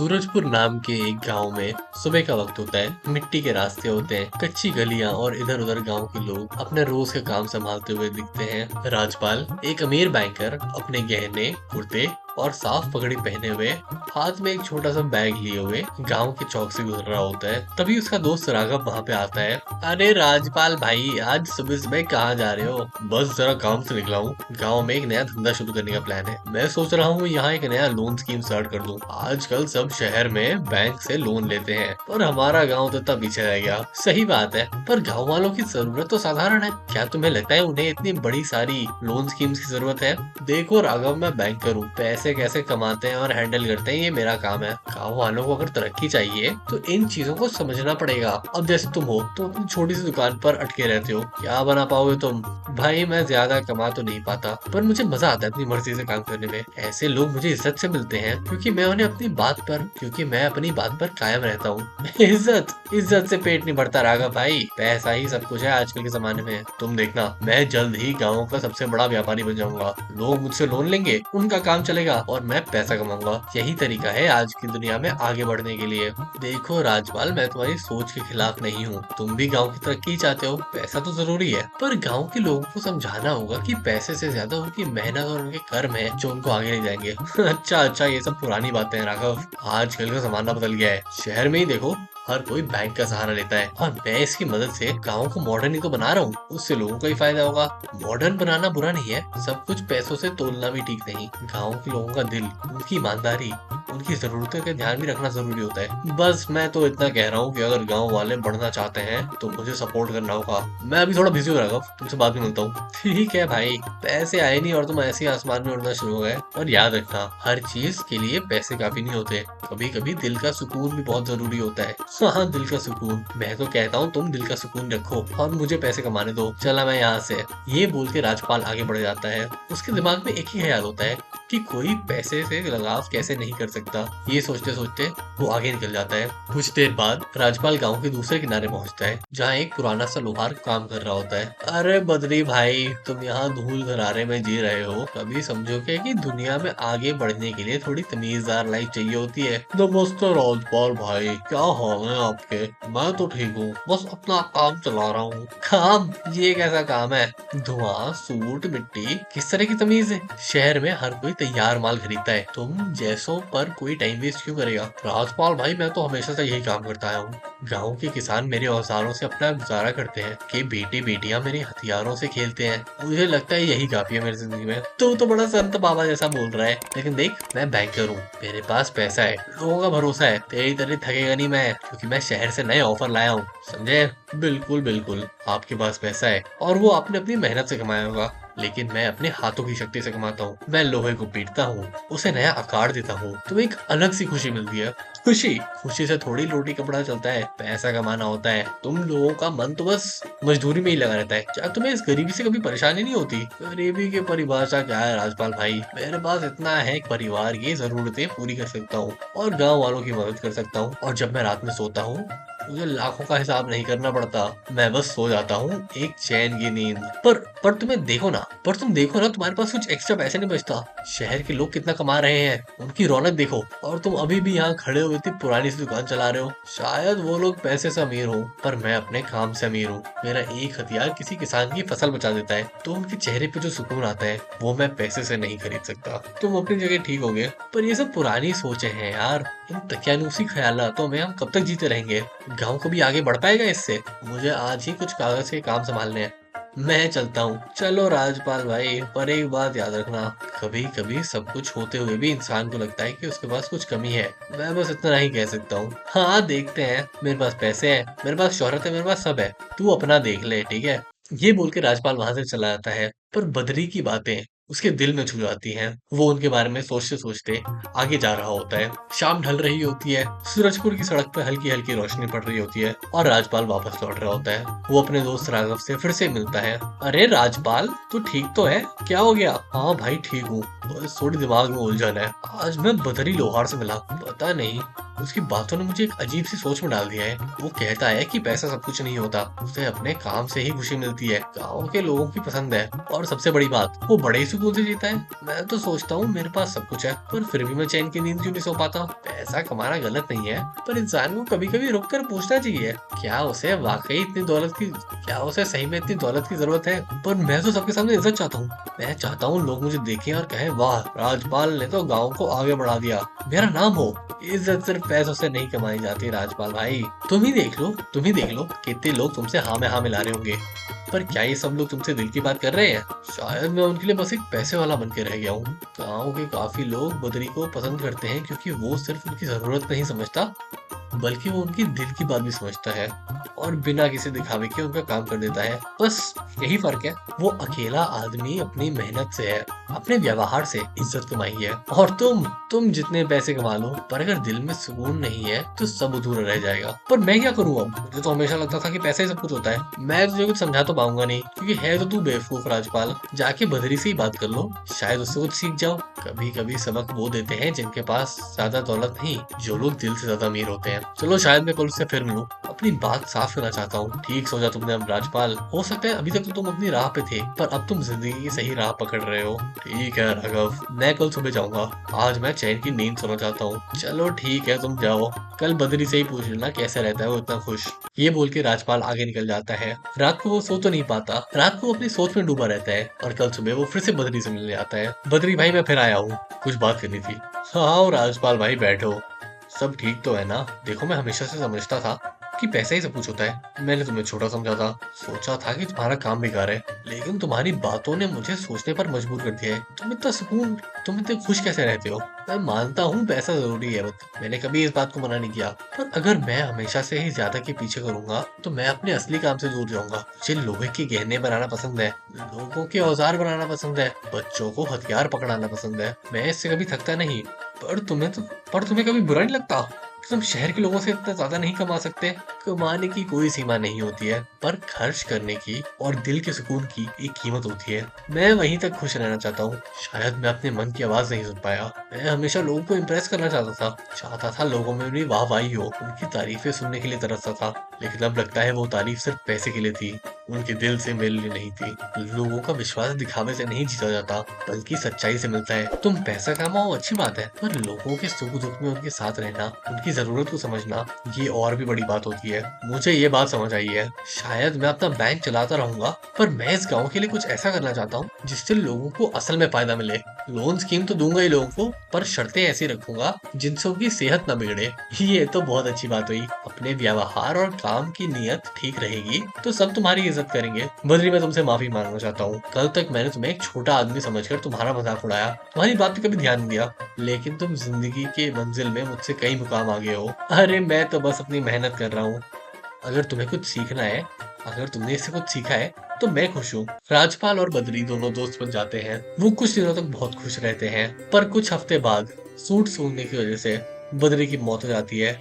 सूरजपुर नाम के एक गांव में सुबह का वक्त होता है। मिट्टी के रास्ते होते हैं, कच्ची गलियां और इधर उधर गांव के लोग अपने रोज का काम संभालते हुए दिखते हैं। राजपाल, एक अमीर बैंकर, अपने गहने, कुर्ते और साफ पगड़ी पहने हुए, हाथ में एक छोटा सा बैग लिए हुए गांव के चौक से गुजर रहा होता है। तभी उसका दोस्त राघव वहां पे आता है। अरे राजपाल भाई, आज सुबह सुबह कहाँ जा रहे हो? बस जरा काम से निकला हूँ। गांव में एक नया धंधा शुरू करने का प्लान है। मैं सोच रहा हूँ यहाँ एक नया लोन स्कीम स्टार्ट कर दूं। आजकल सब शहर में बैंक से लोन लेते हैं, पर हमारा गांव तो इतना पीछे रह गया। सही बात है, पर गांव वालों की जरूरत तो साधारण है। क्या तुम्हें लगता है उन्हें इतनी बड़ी सारी लोन स्कीम्स की जरूरत है? देखो राघव, मैं बैंकर हूँ। पैसे कैसे कमाते हैं और हैंडल करते हैं, ये मेरा काम है। गांव वालों को अगर तरक्की चाहिए तो इन चीजों को समझना पड़ेगा। अब जैसे तुम हो, तो अपनी छोटी सी दुकान पर अटके रहते हो, क्या बना पाओगे तुम? भाई मैं ज्यादा कमा तो नहीं पाता, पर मुझे मजा आता है अपनी मर्जी से काम करने में। ऐसे लोग मुझे इज्जत से मिलते हैं क्योंकि मैं अपनी बात पर कायम रहता हूँ। इज्जत इज्जत से पेट नहीं भरता राघव भाई, पैसा ही सब कुछ है आजकल के जमाने में। तुम देखना, मैं जल्द ही गाँव का सबसे बड़ा व्यापारी बन जाऊंगा। लोग मुझसे लोन लेंगे, उनका काम चलेगा और मैं पैसा कमाऊंगा। यही तरीका है आज की दुनिया में आगे बढ़ने के लिए। देखो राजपाल, मैं तुम्हारी सोच के खिलाफ नहीं हूँ। तुम भी गांव की तरक्की चाहते हो, पैसा तो जरूरी है, पर गांव के लोगों को समझाना होगा कि पैसे से ज्यादा उनकी मेहनत और उनके कर्म है जो उनको आगे ले जाएंगे। अच्छा, ये सब पुरानी बातें हैं राघव। आजकल का जमाना बदल गया है। शहर में ही देखो, हर कोई बैंक का सहारा लेता है और मैं इसकी मदद से गाँव को मॉडर्न ही तो बना रहा हूँ। उससे लोगों को ही फायदा होगा। मॉडर्न बनाना बुरा नहीं है, सब कुछ पैसों से तोलना भी ठीक नहीं। गाँव के लोगों का दिल, उनकी ईमानदारी, उनकी जरूरतों का ध्यान भी रखना जरूरी होता है। बस मैं तो इतना कह रहा हूँ कि अगर गांव वाले बढ़ना चाहते हैं तो मुझे सपोर्ट करना होगा। मैं अभी थोड़ा बिजी हो रहा हूँ, तुमसे बाद में मिलता हूँ। ठीक है भाई, पैसे आए नहीं और तुम ऐसे ही आसमान में उड़ना शुरू हो गए। और याद रखना, हर चीज के लिए पैसे काफी नहीं होते। कभी कभी दिल का सुकून भी बहुत जरूरी होता है। हाँ, दिल का सुकून। मैं तो कहता हूँ तुम दिल का सुकून रखो और मुझे पैसे कमाने दो। चला मैं यहाँ से। ये बोल के राजपाल आगे बढ़ जाता है। उसके दिमाग में एक ही ख्याल होता है कि कोई पैसे से लगाव कैसे नहीं कर सकता। ये सोचते सोचते वो आगे निकल जाता है। कुछ देर बाद राजपाल गांव के दूसरे किनारे पहुंचता है, जहाँ एक पुराना सा लोहार काम कर रहा होता है। अरे बद्री भाई, तुम यहाँ धूल घरारे में जी रहे हो। कभी समझोगे कि दुनिया में आगे बढ़ने के लिए थोड़ी तमीजदार लाइफ चाहिए होती है। नमस्ते राजपाल भाई, क्या हाल है आपके? मैं तो ठीक हूँ, बस अपना काम चला रहा हूँ। काम? ये कैसा काम है? धुआं, सूट, मिट्टी, किस तरह की तमीज है? शहर में हर कोई तैयार माल खरीदता है, तुम जैसों पर कोई टाइम वेस्ट क्यों करेगा? राजपाल भाई, मैं तो हमेशा से यही काम करता आया हूँ। गाँव के किसान मेरे औजारों से अपना गुजारा करते हैं, कि बेटे बेटियां मेरे हथियारों से खेलते हैं। मुझे लगता है यही काफी है मेरी जिंदगी में। तो बड़ा संत बाबा जैसा बोल रहा है, लेकिन देख, मैं बैंकर हूँ, मेरे पास पैसा है, लोगों का भरोसा है। तेरी तरह थकेगा नहीं मैं, क्योंकि मैं शहर से नए ऑफर लाया हूँ, समझे? बिल्कुल बिल्कुल, आपके पास पैसा है और वो आपने अपनी मेहनत से कमाया होगा, लेकिन मैं अपने हाथों की शक्ति से कमाता हूँ। मैं लोहे को पीटता हूँ, उसे नया आकार देता हूँ, तो एक अलग सी खुशी मिलती है। खुशी से थोड़ी रोटी कपड़ा चलता है, पैसा कमाना होता है। तुम लोगों का मन तो बस मजदूरी में ही लगा रहता है। क्या तुम्हें इस गरीबी से कभी परेशानी नहीं होती? गरीबी की परिभाषा क्या है राजपाल भाई? मेरे पास इतना है कि परिवार की जरूरतें पूरी कर सकता हूँ और गाँव वालों की मदद कर सकता हूँ। और जब मैं रात में सोता हूँ, मुझे लाखों का हिसाब नहीं करना पड़ता। मैं बस सो जाता हूँ, एक चैन की नींद। पर तुम देखो ना, तुम्हारे पास कुछ एक्स्ट्रा पैसे नहीं बचता। शहर के लोग कितना कमा रहे हैं, उनकी रौनक देखो, और तुम अभी भी यहाँ खड़े हुए इतनी पुरानी सी दुकान चला रहे हो। शायद वो लोग पैसे से अमीर हो, पर मैं अपने काम से अमीर हूँ। मेरा एक हथियार किसी किसान की फसल बचा देता है, तो उनके चेहरे पे जो सुकून आता है, वो मैं पैसे से नहीं खरीद सकता। तुम अपनी जगह ठीक हो गए, पर ये सब पुरानी सोचें हैं यार। इन दकियानूसी ख्यालातों में हम कब तक जीते रहेंगे? गांव को भी आगे बढ़ पाएगा इससे? मुझे आज ही कुछ कागज के काम संभालने हैं। मैं चलता हूँ। चलो राजपाल भाई, पर एक बात याद रखना, कभी कभी सब कुछ होते हुए भी इंसान को लगता है कि उसके पास कुछ कमी है। मैं बस इतना ही कह सकता हूँ। हाँ, देखते हैं। मेरे पास पैसे हैं, मेरे पास शोहरत है, मेरे पास सब है। तू अपना देख ले, ठीक है? ये बोल के राजपाल वहां से चला जाता है, पर बद्री की बातें उसके दिल में छू जाती हैं। वो उनके बारे में सोचते सोचते आगे जा रहा होता है। शाम ढल रही होती है, सूरजपुर की सड़क पर हल्की हल्की रोशनी पड़ रही होती है और राजपाल वापस लौट रहा होता है। वो अपने दोस्त राघव से फिर से मिलता है। अरे राजपाल, तू ठीक तो है? क्या हो गया? हाँ भाई, ठीक हूँ। बस थोड़ी दिमाग में उलझन है। आज मैं बदरी लोहार से मिला, पता नहीं उसकी बातों ने मुझे एक अजीब सी सोच में डाल दिया है। वो कहता है कि पैसा सब कुछ नहीं होता, उसे अपने काम से ही खुशी मिलती है, गाँव के लोगों की पसंद है, और सबसे बड़ी बात वो बड़े ही सुकून से जीता है। मैं तो सोचता हूँ मेरे पास सब कुछ है, पर फिर भी मैं चैन की नींद क्यों नहीं सो पाता। पैसा कमाना गलत नहीं है, पर इंसान को कभी कभी रुक कर पूछना चाहिए क्या उसे वाकई इतनी दौलत की क्या उसे सही में इतनी दौलत की जरूरत है। पर मैं तो सबके सामने इज्जत चाहता हूँ। मैं चाहता हूँ लोग मुझे देखें और कहें, वाह राजपाल ने तो गाँव को आगे बढ़ा दिया, मेरा नाम हो। इज्जत सिर्फ पैसों से नहीं कमाई जाती राजपाल भाई। तुम ही देख लो कितने लोग तुमसे हाँ में हाँ मिला रहे होंगे, पर क्या ये सब लोग तुमसे दिल की बात कर रहे हैं? शायद मैं उनके लिए बस एक पैसे वाला बन के रह गया हूँ। गाँव के काफी लोग बद्री को पसंद करते हैं क्योंकि वो सिर्फ उनकी जरूरत नहीं समझता, बल्कि वो उनकी दिल की बात भी समझता है और बिना किसी दिखावे के उनका काम कर देता है। बस यही फर्क है, वो अकेला आदमी अपनी मेहनत से है, अपने व्यवहार से इज्जत कमाई है, और तुम जितने पैसे कमा लो पर अगर दिल में सुकून नहीं है तो सब अधूरा रह जाएगा। पर मैं क्या करूँ अब? मुझे तो हमेशा लगता था कि पैसा ही सब कुछ होता है। मैं तुझे कुछ समझा तो पाऊंगा नहीं, क्योंकि है तो तू बेवकूफ राजपाल। जाके बदरी से ही बात कर लो, शायद उससे कुछ सीख जाओ। कभी कभी सबक वो देते हैं जिनके पास ज्यादा दौलत नहीं, जो लोग दिल से ज्यादा अमीर होते हैं। चलो शायद मैं कल उससे फिर मिलूं, अपनी बात साफ करना चाहता हूँ। ठीक सोचा तुमने अब राजपाल, हो सकता है अभी तक तो तुम अपनी राह पे थे, पर अब तुम जिंदगी की सही राह पकड़ रहे हो। ठीक है राघव, मैं कल सुबह जाऊंगा, आज मैं चैन की नींद सोना चाहता हूँ। चलो ठीक है तुम जाओ, कल बद्री से ही पूछ लेना कैसे रहता है वो इतना खुश। ये बोल के राजपाल आगे निकल जाता है। रात को वो सो तो नहीं पाता, रात को वो अपनी सोच में डूबा रहता है, और कल सुबह वो फिर से बद्री से मिलने आता है। बद्री भाई मैं फिर आया हूँ, कुछ बात करनी थी। हाँ राजपाल भाई बैठो, सब ठीक तो है ना? देखो मैं हमेशा से समझता था कि पैसा ही सब कुछ होता है। मैंने तुम्हें छोटा समझा था, सोचा था कि तुम्हारा काम बेकार है, लेकिन तुम्हारी बातों ने मुझे सोचने पर मजबूर कर दिया है। तुम इतने खुश कैसे रहते हो? मैं मानता हूँ पैसा जरूरी है, मैंने कभी इस बात को मना नहीं किया, पर अगर मैं हमेशा से ही ज्यादा के पीछे करूंगा तो मैं अपने असली काम से दूर जाऊंगा। मुझे लोहे के गहने बनाना पसंद है, लोगों के औजार बनाना पसंद है, बच्चों को हथियार पकड़ाना पसंद है। मैं इससे कभी थकता नहीं। पर तुम्हें कभी बुरा नहीं लगता कि तुम शहर के लोगों से इतना ज्यादा नहीं कमा सकते? कमाने की कोई सीमा नहीं होती है, पर खर्च करने की और दिल के सुकून की एक कीमत होती है। मैं वहीं तक खुश रहना चाहता हूँ। शायद मैं अपने मन की आवाज नहीं सुन पाया। मैं हमेशा लोगों को इम्प्रेस करना चाहता था लोगों में मेरी वाहवाही हो, उनकी तारीफें सुनने के लिए तरसता था। लेकिन अब लगता है वो तारीफ सिर्फ पैसे के लिए थी, उनके दिल से मेरे लिए नहीं थी। लोगों का विश्वास दिखावे से नहीं जीता जाता, बल्कि सच्चाई से मिलता है। तुम पैसा कमाओ अच्छी बात है, पर लोगों के सुख दुख में उनके साथ रहना, उनकी जरूरत को समझना, ये और भी बड़ी बात होती है। मुझे ये बात समझ आई है। शायद मैं अपना बैंक चलाता रहूंगा, पर मैं इस गांव के लिए कुछ ऐसा करना चाहता हूँ जिससे लोगों को असल में फायदा मिले। लोन स्कीम तो दूंगा ही लोगों को, पर शर्तें ऐसी रखूंगा जिनसे उनकी सेहत न बिगड़े। ये तो बहुत अच्छी बात हुई। अपने व्यवहार और काम की नीयत ठीक रहेगी तो सब तुम्हारी इज्जत करेंगे। बद्री मैं तुमसे माफी मांगना चाहता हूँ। कल तक मैंने तुम्हें एक छोटा आदमी समझकर तुम्हारा मजाक उड़ाया, तुम्हारी बात पे कभी ध्यान नहीं दिया, लेकिन तुम जिंदगी के मंजिल में मुझसे कई मुकाम आगे हो। अरे मैं तो बस अपनी मेहनत कर रहा हूँ। अगर तुम्हें कुछ सीखना है, अगर तुमने इससे कुछ सीखा है तो मैं खुश हूँ। राजपाल और बद्री दोनों दोस्त बन जाते हैं। वो कुछ दिनों तक बहुत खुश रहते हैं, पर कुछ हफ्ते बाद सूट सूंघने की वजह से बद्री की मौत हो जाती है।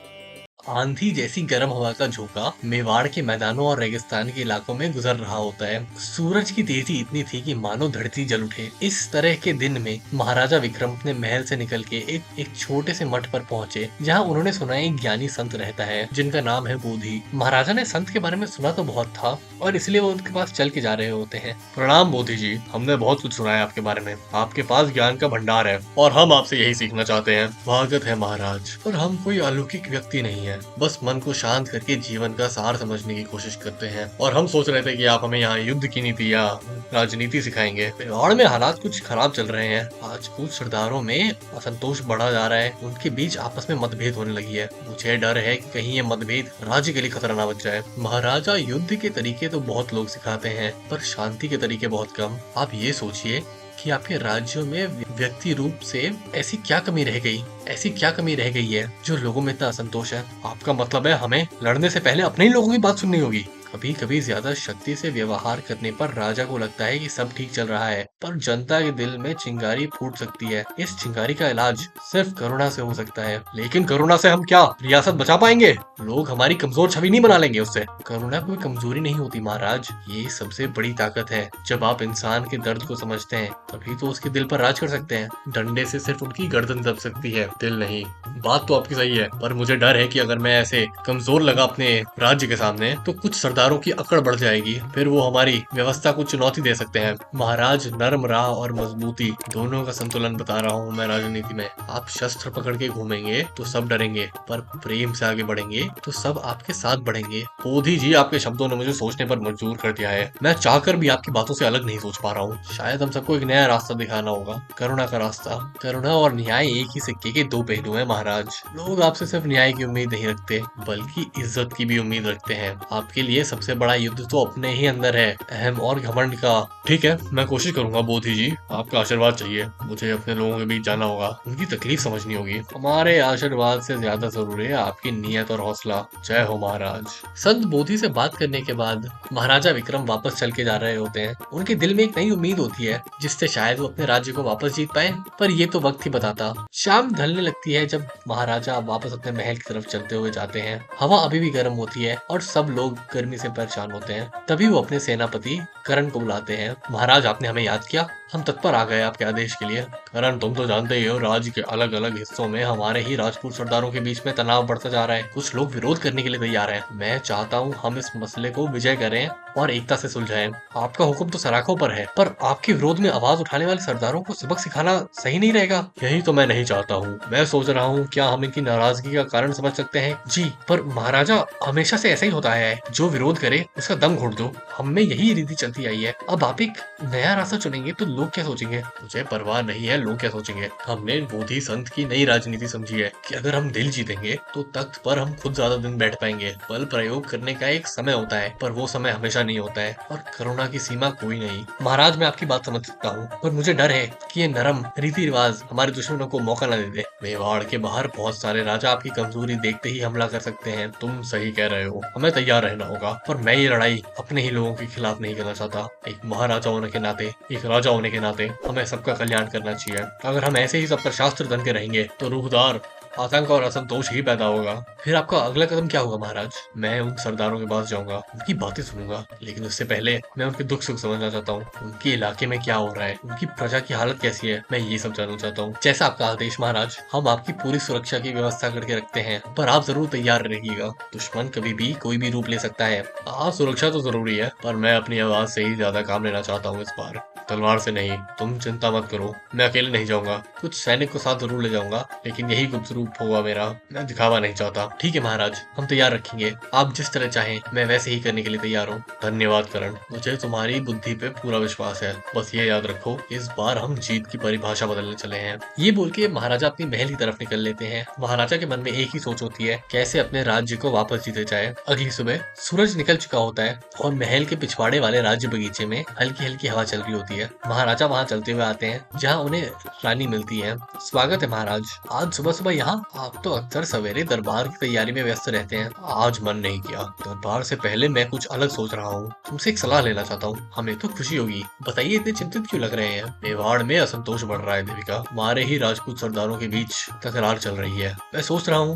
आंधी जैसी गर्म हवा का झोंका मेवाड़ के मैदानों और रेगिस्तान के इलाकों में गुजर रहा होता है। सूरज की तेजी इतनी थी कि मानो धरती जल उठे। इस तरह के दिन में महाराजा विक्रम अपने महल से निकल के एक छोटे से मठ पर पहुंचे, जहां उन्होंने सुना एक ज्ञानी संत रहता है जिनका नाम है बोधि। महाराजा ने संत के बारे में सुना तो बहुत था, और इसलिए वो उनके पास चल के जा रहे होते हैं। प्रणाम बोधि जी, हमने बहुत कुछ सुना है आपके बारे में, आपके पास ज्ञान का भंडार है और हम आपसे यही सीखना चाहते हैं। स्वागत है महाराज, पर हम कोई अलौकिक व्यक्ति नहीं है, बस मन को शांत करके जीवन का सार समझने की कोशिश करते हैं। और हम सोच रहे थे कि आप हमें यहाँ युद्ध की नीति या राजनीति सिखाएंगे। मेवाड़ में हालात कुछ खराब चल रहे हैं। आज कुछ सरदारों में असंतोष बढ़ा जा रहा है, उनके बीच आपस में मतभेद होने लगी है। मुझे डर है कि कहीं ये मतभेद राज्य के लिए खतरा ना बन जाए। महाराजा, युद्ध के तरीके तो बहुत लोग सिखाते हैं, पर शांति के तरीके बहुत कम। आप ये सोचिए कि आपके राज्यों में व्यक्ति रूप से ऐसी क्या कमी रह गई है जो लोगों में इतना असंतोष है? आपका मतलब है हमें लड़ने से पहले अपने ही लोगों की बात सुननी होगी? कभी कभी ज्यादा शक्ति से व्यवहार करने पर राजा को लगता है कि सब ठीक चल रहा है, पर जनता के दिल में चिंगारी फूट सकती है। इस चिंगारी का इलाज सिर्फ करुणा से हो सकता है। लेकिन करुणा से हम क्या रियासत बचा पाएंगे? लोग हमारी कमजोर छवि नहीं बना लेंगे उससे। करुणा कोई कमजोरी नहीं होती महाराज, ये सबसे बड़ी ताकत है। जब आप इंसान के दर्द को समझते हैं तभी तो उसके दिल पर राज कर सकते हैं। डंडे से सिर्फ उनकी गर्दन दब सकती है, दिल नहीं। बात तो आपकी सही है, पर मुझे डर है कि अगर मैं ऐसे कमजोर लगा अपने राज्य के सामने तो कुछ सरदारों की अकड़ बढ़ जाएगी, फिर वो हमारी व्यवस्था को चुनौती दे सकते हैं। महाराज, नर्म राह और मजबूती दोनों का संतुलन बता रहा हूँ मैं राजनीति में। आप शस्त्र पकड़ के घूमेंगे तो सब डरेंगे, पर प्रेम से आगे बढ़ेंगे तो सब आपके साथ बढ़ेंगे। बोधी जी, आपके शब्दों ने मुझे सोचने पर मजबूर कर दिया है। मैं चाहकर भी आपकी बातों से अलग नहीं सोच पा रहा हूँ। शायद हम सबको एक नया रास्ता दिखाना होगा, करुणा का रास्ता। करुणा और न्याय एक ही सिक्के के दो पहलू हैं महाराज। लोग आपसे सिर्फ न्याय की उम्मीद नहीं रखते, बल्कि इज्जत की भी उम्मीद रखते हैं। आपके लिए सबसे बड़ा युद्ध तो अपने ही अंदर है, अहम और घमंड का। ठीक है, मैं कोशिश करूंगा बोधी जी, आपका आशीर्वाद चाहिए। मुझे अपने लोगों के बीच जाना होगा, उनकी तकलीफ समझनी होगी। हमारे आशीर्वाद से ज्यादा जरूरी है आपकी नीयत और हौसला। जय हो महाराज। संत बोधि से बात करने के बाद महाराजा विक्रम वापस चल के जा रहे होते हैं। उनके दिल में एक नई उम्मीद होती है, जिससे शायद वो अपने राज्य को वापस जीत पाए, पर ये तो वक्त ही बताता। शाम ढलने लगती है जब महाराजा वापस अपने महल की तरफ चलते हुए जाते हैं। हवा अभी भी गर्म होती है और सब लोग गर्मी से परेशान होते हैं। तभी वो अपने सेनापति करण को बुलाते हैं। महाराज, आपने हमें याद किया, हम तत्पर आ गए आपके आदेश के लिए। करण, तुम तो जानते ही हो, राज्य के अलग अलग हिस्सों में हमारे ही राजपूत सरदारों के बीच में तनाव बढ़ता जा रहा है। कुछ लोग विरोध करने के लिए तैयार हैं। मैं चाहता हूँ हम इस मसले को विजय करें और एकता से सुलझाएं। आपका हुक्म तो सराखों पर है, पर आपके विरोध में आवाज उठाने वाले सरदारों को सबक सिखाना सही नहीं रहेगा। यही तो मैं नहीं चाहता हूँ। मैं सोच रहा हूँ क्या हम इनकी नाराजगी का कारण समझ सकते हैं। जी, पर महाराजा, हमेशा से ऐसा ही होता है, जो विरोध करे उसका दम घोट दो। हम में यही रीति चलती आई है। अब आप एक नया रास्ता चुनेंगे तो लोग क्या सोचेंगे? मुझे परवाह नहीं है लोग क्या सोचेंगे। हमने बोधि संत की नई राजनीति समझी है कि अगर हम दिल जीतेंगे तो तख्त पर हम खुद ज्यादा दिन बैठ पाएंगे। बल प्रयोग करने का एक समय होता है, पर वो समय हमेशा नहीं होता है, और करुणा की सीमा कोई नहीं। महाराज, मैं आपकी बात समझ सकता हूँ, पर मुझे डर है कि ये नरम रीति रिवाज हमारे दुश्मनों को मौका न दे दे। मेवाड़ के बाहर बहुत सारे राजा आपकी कमजोरी देखते ही हमला कर सकते हैं। तुम सही कह रहे हो, हमें तैयार रहना होगा, पर मैं ये लड़ाई अपने ही लोगों के खिलाफ नहीं करना चाहता। एक महाराजा होने के नाते, एक राजा होने के नाते हमें सबका कल्याण करना चाहिए। अगर हम ऐसे ही सब पर शास्त्र धन के रहेंगे तो रूहदार आतंक और असंतोष ही पैदा होगा। फिर आपका अगला कदम क्या होगा महाराज? मैं उन सरदारों के पास जाऊंगा, उनकी बातें सुनूंगा, लेकिन उससे पहले मैं उनके दुख सुख समझना चाहता हूँ। उनके इलाके में क्या हो रहा है, उनकी प्रजा की हालत कैसी है, मैं ये सब जानना चाहता हूँ। जैसा आपका आदेश महाराज। हम आपकी पूरी सुरक्षा की व्यवस्था करके रखते हैं, पर आप जरूर तैयार रहिएगा। दुश्मन कभी भी कोई भी रूप ले सकता है। सुरक्षा तो जरूरी है, पर मैं अपनी आवाज से ही ज्यादा काम लेना चाहता हूँ इस बार, तलवार से नहीं। तुम चिंता मत करो, मैं अकेले नहीं जाऊंगा, कुछ सैनिक को साथ जरूर ले जाऊंगा, लेकिन यही गुप्त रूप होगा मेरा। मैं दिखावा नहीं चाहता। ठीक है महाराज, हम तैयार रखेंगे। आप जिस तरह चाहें मैं वैसे ही करने के लिए तैयार हूँ। धन्यवाद करण, मुझे तुम्हारी बुद्धि पे पूरा विश्वास है। बस ये याद रखो, इस बार हम जीत की परिभाषा बदलने चले हैं। ये बोल के महाराजा अपनी महल की तरफ निकल लेते हैं। महाराजा के मन में एक ही सोच होती है, कैसे अपने राज्य को वापस जीते जाए। अगली सुबह सूरज निकल चुका होता है और महल के पिछवाड़े वाले राज्य बगीचे में हल्की हल्की हवा चल रही होती है। महाराजा वहाँ चलते हुए आते हैं, जहाँ उन्हें रानी मिलती है। स्वागत है महाराज, आज सुबह सुबह यहाँ? आप तो अक्सर सवेरे दरबार की तैयारी में व्यस्त रहते हैं। आज मन नहीं किया। दरबार से पहले मैं कुछ अलग सोच रहा हूँ, तुमसे एक सलाह लेना चाहता हूँ। हमें तो खुशी होगी। बताइए, इतने चिंतित क्यों लग रहे हैं? मेवाड़ में असंतोष बढ़ रहा है देविका। हमारे ही राजपूत सरदारों के बीच तकरार चल रही है। मैं सोच रहा हूँ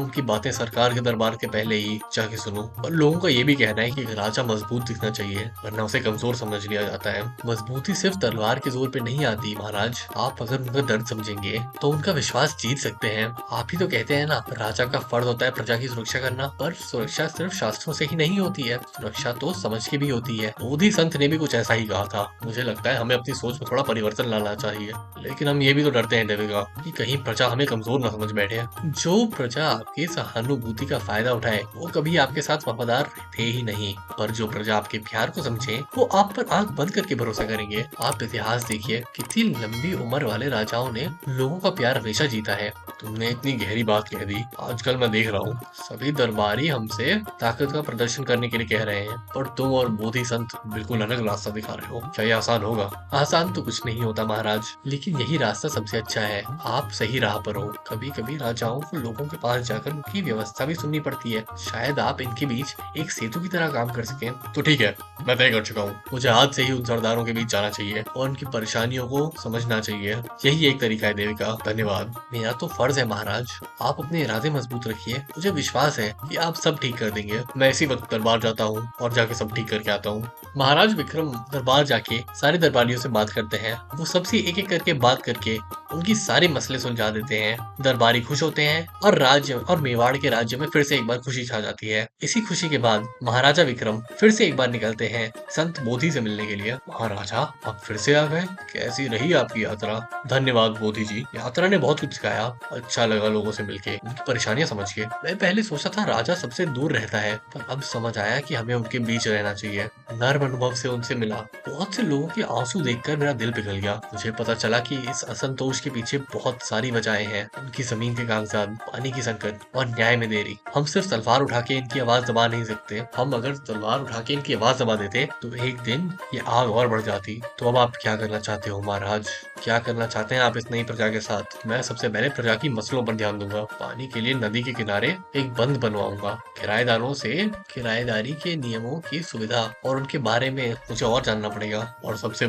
उनकी बातें सरकार के दरबार के पहले ही जाके सुनूं। और लोगों का ये भी कहना है कि राजा मजबूत दिखना चाहिए, वरना उसे कमजोर समझ लिया जाता है। मजबूती सिर्फ तलवार के जोर पे नहीं आती महाराज। आप अगर उनका दर्द समझेंगे तो उनका विश्वास जीत सकते हैं। आप ही तो कहते हैं ना, राजा का फर्ज होता है प्रजा की सुरक्षा करना। पर सुरक्षा सिर्फ शास्त्रों से ही नहीं होती है, सुरक्षा तो समझ के भी होती है। बोधि संत ने भी कुछ ऐसा ही कहा था। मुझे लगता है हमें अपनी सोच में थोड़ा परिवर्तन लाना चाहिए, लेकिन हम ये भी तो डरते हैं देविका कि कहीं प्रजा हमें कमजोर न समझ बैठे। जो प्रजा आपकी सहानुभूति का फायदा उठाए वो कभी आपके साथ वफादार थे ही नहीं, पर जो प्रजा आपके प्यार को समझे वो आप पर आंख बंद करके भरोसा करेंगे। आप इतिहास देखिए, कितनी लंबी उम्र वाले राजाओं ने लोगों का प्यार हमेशा जीता है। तुमने इतनी गहरी बात कह दी। आजकल मैं देख रहा हूँ सभी दरबारी हमसे ताकत का प्रदर्शन करने के लिए कह रहे हैं, पर तुम और बोधि संत बिल्कुल अलग रास्ता दिखा रहे हो। क्या ये आसान होगा? आसान तो कुछ नहीं होता महाराज, लेकिन यही रास्ता सबसे अच्छा है। आप सही राह पर हो। कभी कभी राजाओं को लोगों के पास जाकर उनकी व्यवस्था भी सुननी पड़ती है। शायद आप इनके बीच एक सेतु की तरह काम कर सकें। तो ठीक है, मैं तय कर चुका हूँ। मुझे आज आज से ही उन सरदारों के बीच जाना चाहिए और उनकी परेशानियों को समझना चाहिए। यही एक तरीका है देविका। धन्यवाद। मेरा तो फर्ज है महाराज, आप अपने इरादे मजबूत रखिए। मुझे विश्वास है कि आप सब ठीक कर देंगे। मैं इसी वक्त दरबार जाता हूँ और जाके सब ठीक करके आता हूँ। महाराज विक्रम दरबार जाके सारे दरबारियों से बात करते हैं। वो सबसे एक एक करके बात करके उनकी सारे मसले सुलझा देते हैं। दरबारी खुश होते हैं और राज्य और मेवाड़ के राज्य में फिर से एक बार खुशी छा जाती है। इसी खुशी के बाद महाराजा विक्रम फिर से एक बार निकलते हैं संत बोधि से मिलने के लिए। महाराजा, आप फिर से आ गए। कैसी रही आपकी यात्रा? धन्यवाद बोधि जी, यात्रा ने बहुत कुछ सिखाया। अच्छा लगा लोगों से मिलके, उनकी परेशानियां समझ के। मैं पहले सोचा था राजा सबसे दूर रहता है, पर अब समझ आया कि हमें उनके बीच रहना चाहिए। नर्म अनुभव से उनसे मिला। बहुत से लोगों के आंसू देखकर मेरा दिल पिघल गया। मुझे पता चला कि इस असंतोष के पीछे बहुत सारी वजहें हैं। उनकी जमीन के कागजात, पानी की संकट और न्याय में देरी। हम सिर्फ तलवार उठा के इनकी आवाज दबा नहीं सकते। हम अगर तलवार उठा के इनकी आवाज दबा देते तो एक दिन ये आग और बढ़ जाती। तो अब आप क्या करना चाहते हो महाराज? क्या करना चाहते हैं आप इस नई प्रजा के साथ? मैं सबसे पहले प्रजा की मसलों पर ध्यान दूंगा। पानी के लिए नदी के किनारे एक बंद बनवाऊंगा। किराएदारों से किराएदारी के नियमों की सुविधा और उनके बारे में मुझे और जानना पड़ेगा। और सबसे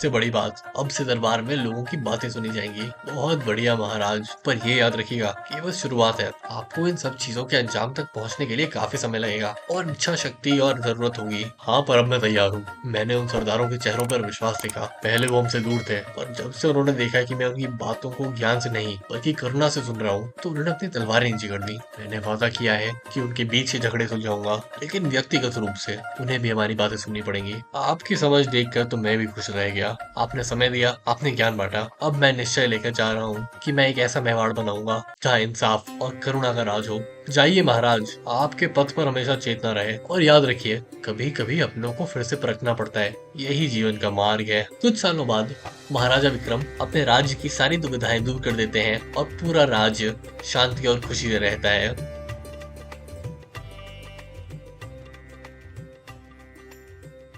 बड़ी बात, अब से दरबार में लोगों की बातें सुनी जाएंगी। बहुत बढ़िया महाराज, पर ये याद रखिएगा कि ये बस शुरुआत है। आपको इन सब चीजों के अंजाम तक पहुंचने के लिए काफी समय लगेगा और इच्छा शक्ति और जरूरत होगी। हाँ, पर अब मैं तैयार हूँ। मैंने उन सरदारों के चेहरों पर विश्वास देखा। पहले वो हमसे दूर थे, पर जब से उन्होंने देखा कि मैं उनकी बातों को ज्ञान से नहीं बल्कि करुणा से सुन रहा हूँ, तो उन्होंने अपनी तलवारें नीचे कर दी। मैंने वादा किया है कि उनके बीच के झगड़े सुलझाऊंगा, लेकिन व्यक्तिगत रूप से। उन्हें भी हमारी बातें सुननी पड़ेंगी। आपकी समझ देखकर तो मैं भी खुश रह गया। आपने समय दिया, आपने ज्ञान बांटा। अब मैं निश्चय लेकर जा रहा हूँ कि मैं एक ऐसा मेवाड़ बनाऊंगा जहाँ इंसाफ और करुणा का राज हो। जाइए महाराज, आपके पथ पर हमेशा चेतना रहे। और याद रखिए, कभी कभी अपनों को फिर से परखना पड़ता है। यही जीवन का मार्ग है। कुछ सालों बाद महाराजा विक्रम अपने राज्य की सारी दुविधाएं दूर कर देते हैं और पूरा राज्य शांति और खुशी से रहता है।